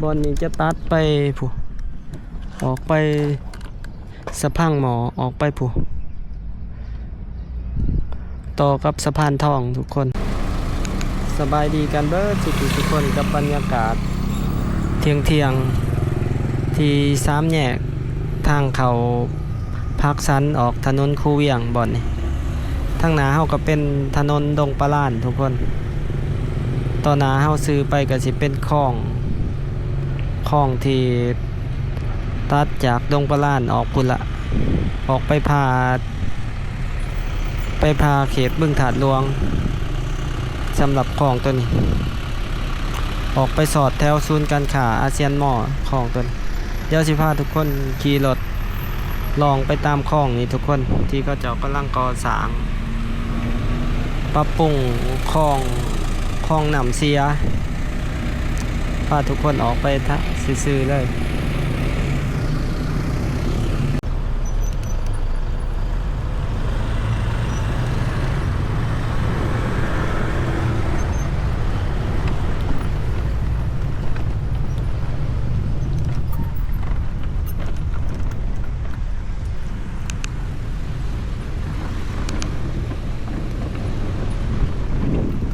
บอนนี้จะตัดไปผู้ออกไปสะพังหมอออกไปผู้ต่อกับสะพานทองทุกคนสบายดีกันเบิดทุกคนกับบรรยากาศเที่ยงที่3 แยกทางเขาพักสันออกถนนคูเวียงบ่อนนี่ทางหน้าเฮาก็เป็นถนนดงปลาล้านทุกคนต่อหน้าเฮาซื้อไปก็สิเป็นคลองที่ตัดจากดงปลาล้านออกพุ่นละออกไปพาเขตบึงถาดหลวงสำหรับคลองตัวนี้ออกไปสอดแถวศูนย์การค้าอาเซียนมอคลองตัวนี้เดี๋ยวสิพาทุกคนขี่รถลองไปตามคลองนี้ทุกคนที่เขาเจ้ากำลังก่อสร้างปรับปรุงคลองน้ำเสียพาทุกคนออกไปซื้อเลย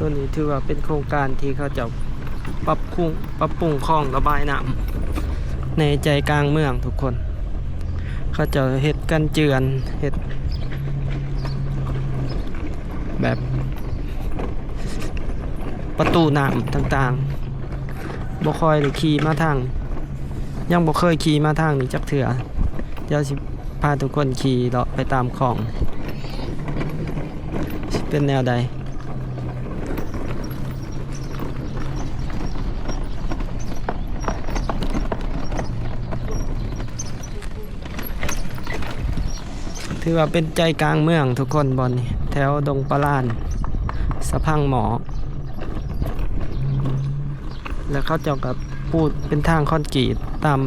ตัวนี้ถือว่าเป็นโครงการที่เขาจะปรับปรุงคลองระบายน้ำในใจกลางเมืองทุกคนเขาจะเฮ็ดกันเจือนเฮ็ดแบบประตูน้ำต่างๆบ่ค่อยได้ขี่มาทางยังบ่เคยขี่มาทางนี้จักเทื่อเดี๋ยวสิพาทุกคนขี่เลาะไปตามคลองสิเป็นแนวใดถือว่าเป็นใจกลางเมืองทุกคนบอนนี่แถวดงปลาล้านสะพังหมอแล้วเขาเจ้ากับปูดเป็นทางคอนกรีตตาม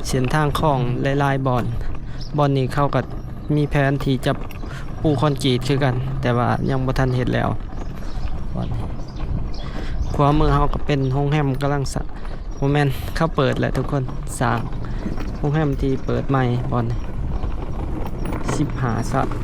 เส้นทางคลองลายๆบอนนี้เขาก็มีแผนที่จะปูคอนกรีตคือกันแต่ว่ายังบ่ทันเฮ็ดแล้วบอนขวามือเขาก็เป็นโรงแรมกำลังโมเมนต์เขาเปิดแหละทุกคนสร้างโรงแรมที่เปิดใหม่บอน15 สัตว์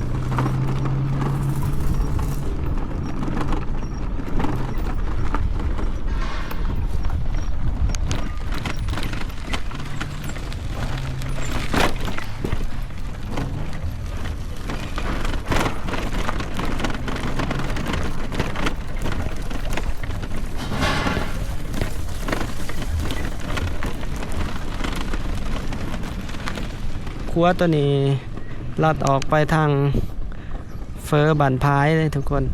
ครัวตัวนี้ลัดออกไปทางเฟอบันพายเลยทุกคน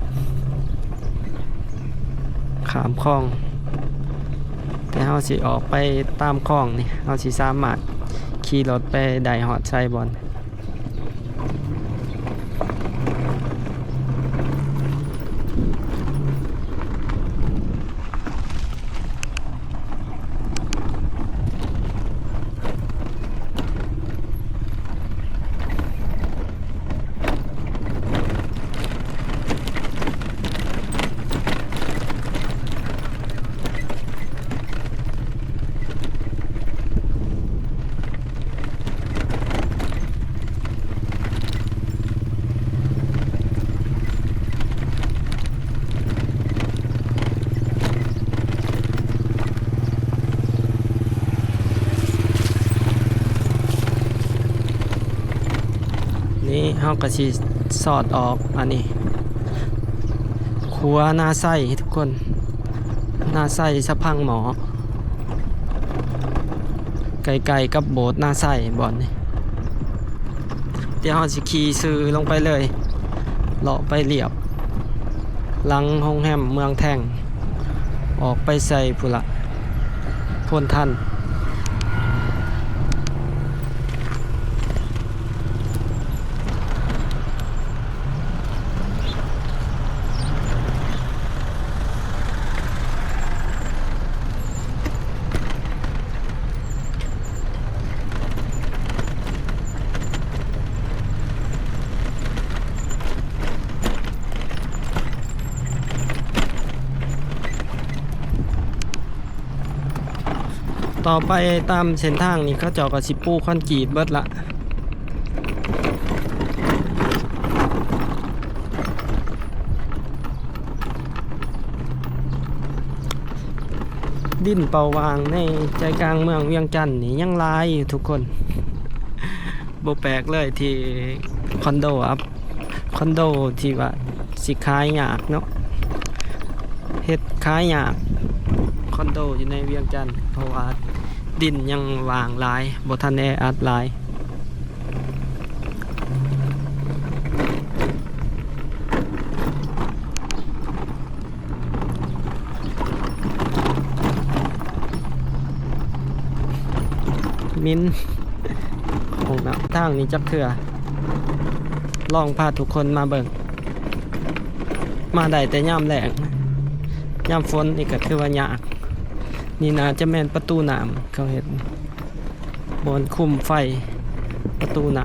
ขามคลองแต่เราสิออกไปตามคลองนี่เราสิสามารถขี่รถไปได้หอดไซบอลนี่เฮาก็สิสอดออกอันนี้ครัวหน้าไส้ทุกคนหน้าไส้สะพังหมอไกลๆกับโบสถ์หน้าไส้บ่อนนี่เดี๋ยวเฮาสิขี่ซื้อลงไปเลยเลาะไปเรียบหลังโรงแรมเมืองแท่งออกไปใส่พุ่นละพลท่าน ต่อไปตามเส้นทางนี่เขาเจาะกับสิปูคอนกรีตเบิดละดินเป่าวางในใจกลางเมืองเวียงจันทน์นี่ยังหลายอยู่ทุกคนบ่แปลกเลยที่คอนโดคอนโดที่ว่าสิขายยากเนาะเฮ็ดขายยากคอนโดอยู่ในเวียงจันทน์เพราะว่าดินยังวางหลายบ่ทันแออัดหลายมินของน้ำทางนี้จักเถื่อลองพาทุกคนมาเบิ่งมาได้แต่ย่ำแหลงย่ำฝนนี่ก็คือว่ายากนี่น่าจะแม่นประตูน้ำเขาเห็นบนคุมไฟประตูน้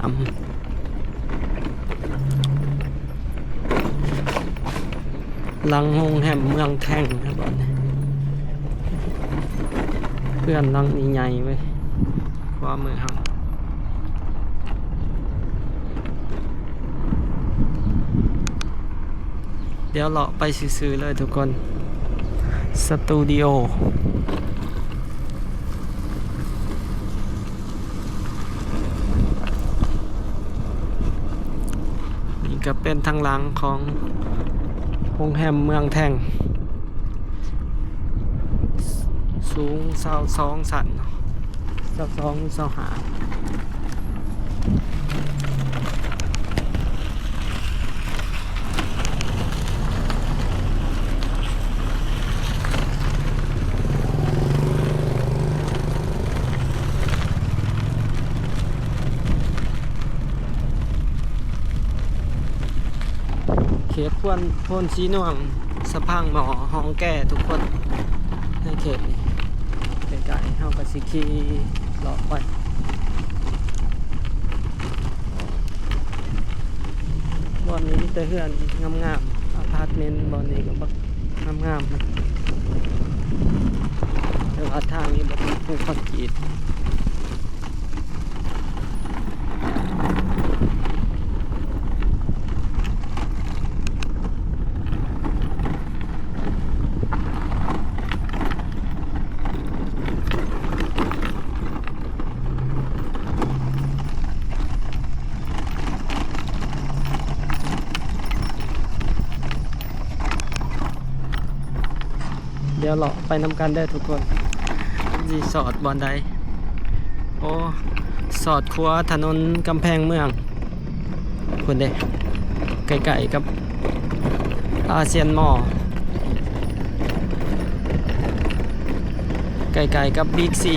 ำหลังโรงแรมเมืองแท่งครับบอลเพื่อนหลังนี้ใหญ่เว้ยว่ามือครับเดี๋ยวเลาะไปซื้อๆเลยทุกคนสตูดิโอนี่ก็เป็นทางหลังของโรงแรมเมืองแท่งสูง22 ชั้น22 25เขตพวนสีนวงสะพังหมอห้องแก่ทุกคนในเขตนี้ไกลๆเฮาก็สิขี่เลาะไปบ่อนนี้มีแต่เฮือนงามๆอพาร์ตเมนต์บ่อนนี้ก็บักงามๆนะแต่ว่าทางนี้บ่มีปูคอนกรีตเดี๋ยวเลาะไปนำกันได้ทุกคนรีสอร์ทบอนไดโอ้สอดครัวถนนกำแพงเมืองคุณเด้ไก่ๆกับอาเซียนมอไก่ๆกับบิ๊กซี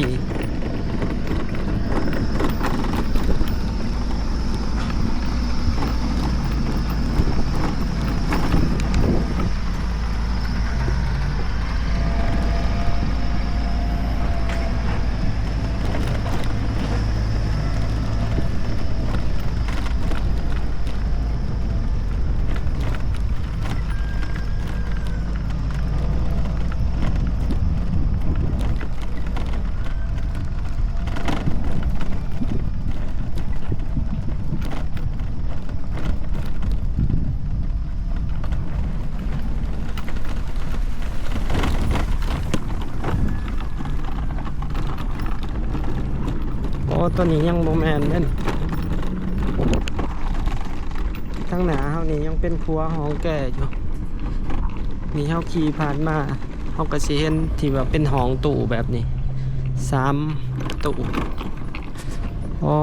ตัวนี้ยังโมแมนเล่นทั้งหนาเฮานี่ยังเป็นครัวห้องแก่อยู่นี่เฮาขี่ผ่านมาเฮาก็สิเห็นที่ว่าเป็นห้องตู้แบบนี้3 ตู้อ๋อ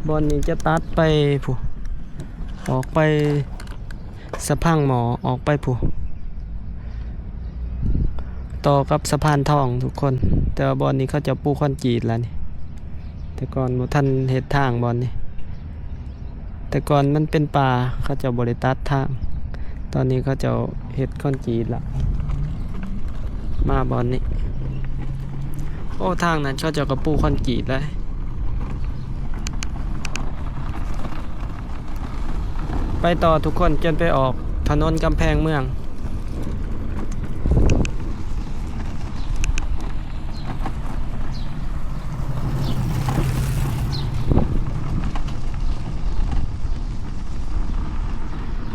บอนนี้จะตัดไปผู้ออกไปสะพังหมอออกไปผู้ต่อกับสะพานทองทุกคนแต่ว่าบอนนี้เขาจะปูคอนกรีตแล้วนี่แต่ก่อนท่านเฮ็ดทางบอนนี้แต่ก่อนมันเป็นป่าเขาจะบริตัดทางตอนนี้เขาจะเฮ็ดคอนกรีตละมาบอนนี้โอ้ทางนั้นเขาจะกระปูคอนกรีตแล้วไปต่อทุกคนจนไปออกถนนกำแพงเมือง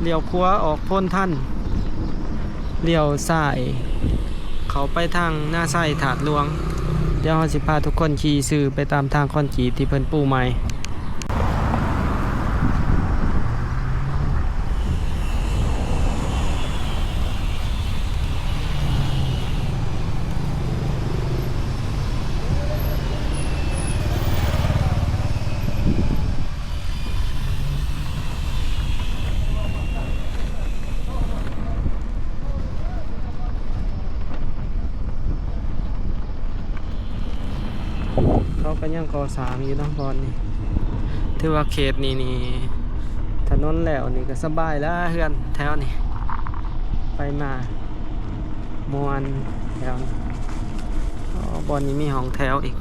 ลี้ยวขวาออกพ้นท่านเลี้ยวซ้ายเขาไปทางหน้าไส้ถาดหลวงเดี๋ยวเราสิพาทุกคนขี่สื่อไปตามทางคอนกรีตที่เพิ่นปูใหม่เขาก็ยังก่อสร้างอยู่เนาะบอนนี่ถือว่าเขตนี่ถนนแล้วนี่ก็สบายแล้วเฮือนแถวนี่ไปมามวนแถวนี้บอนนี้มีห้องแถวอีก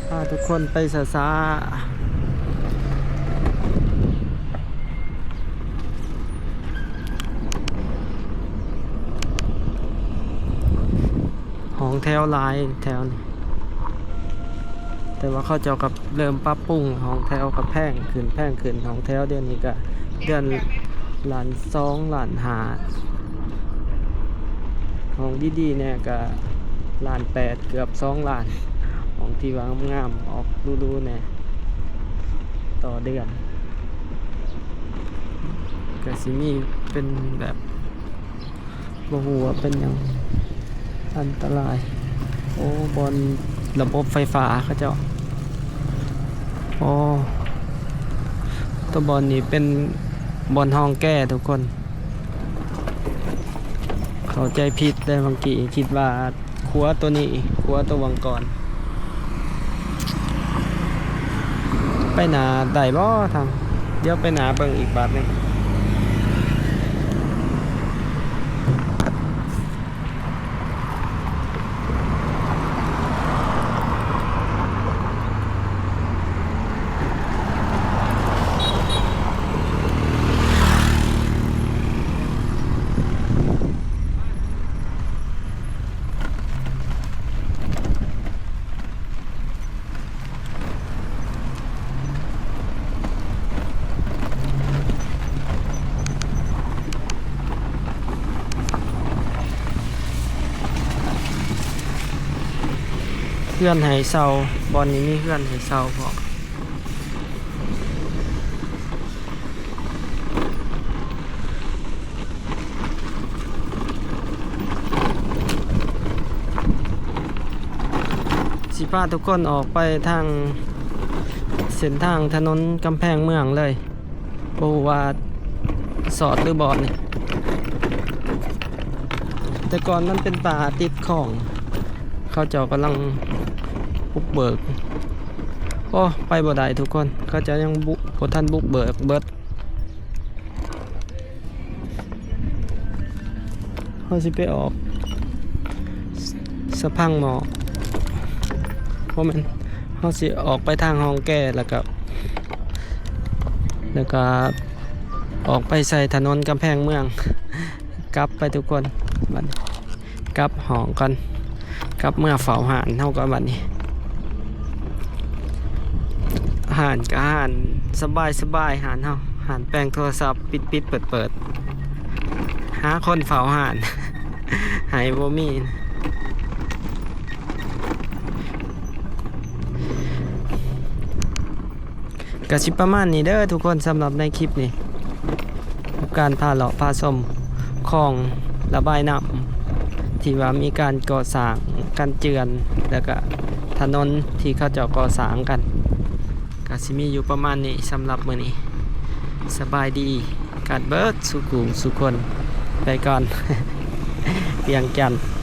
พาทุกคนไปซาซาห้องแถวหลายแถวนี่แต่ว่าเขาเจ้ากับเริ่มปรับปรุงห้องแถวกับแพงขึ้นห้องแถวเดือนนี้ก็เดือน1.2 ล้าน5ห้องดีๆเนี่ยก็1.8 เกือบ2 ล้านของที่ว่างามๆออกดูๆเนี่ยต่อเดือนก็สิมีเป็นแบบบ่ฮู้ว่าเป็นหยังอันตรายโอ้บนระบบไฟฟ้าเขาเจ้าโอ้ตัวบอลนี่เป็นบอลห้องแก้ทุกคนเข้าใจผิดได้บางทีคิดว่าขัวตัวนี้ขัวตัววังก่อนไปหนาได้บ่ทางเดี๋ยวไปหนาเบิ่งอีกบาทนึงเพื่อนให้เซาบอลนี้มีเพื่อนให้เซาพอสิพาทุกคนออกไปทางเส้นทางถนนกำแพงเมืองเลยโอ้ว่าสอดหรือบอดนี่แต่ก่อนมันเป็นป่าติดของเขาเจ้ากำลังบุกเบิกโอ้ไปบ่ได้ทุกคนเขาจะยังบ่ทันบุกเบิกเบิดเขาสิไปออกสะพังหมอเพราะมันเขาสิออกไปทางห้องแก้แล้วก็ออกไปใส่ถนนกำแพงเมืองกลับไปทุกคนบัดกลับห้องกันกลับเมื่อเฝ้าหานเท่ากับบัดนี้หานก็หานสบายหานเฮาหานแปลงโทรศัพท์ปิดเปิดหาคนเฝ้าหาน หายบ่มีก็สิประมาณนี้เด้อทุกคนสำหรับในคลิปนี้การพาเลาะพาชมคลองระบายน้ำที่ว่ามีการก่อสร้างกันเจือนแล้วก็ถนนที่เขาเจ้าก่อสร้างกันก็สิมีอยู่ประมาณนี้สำหรับมื้อนี้สบายดีการเบิดสุขุสุคนไปก่อน เวียงจันทน์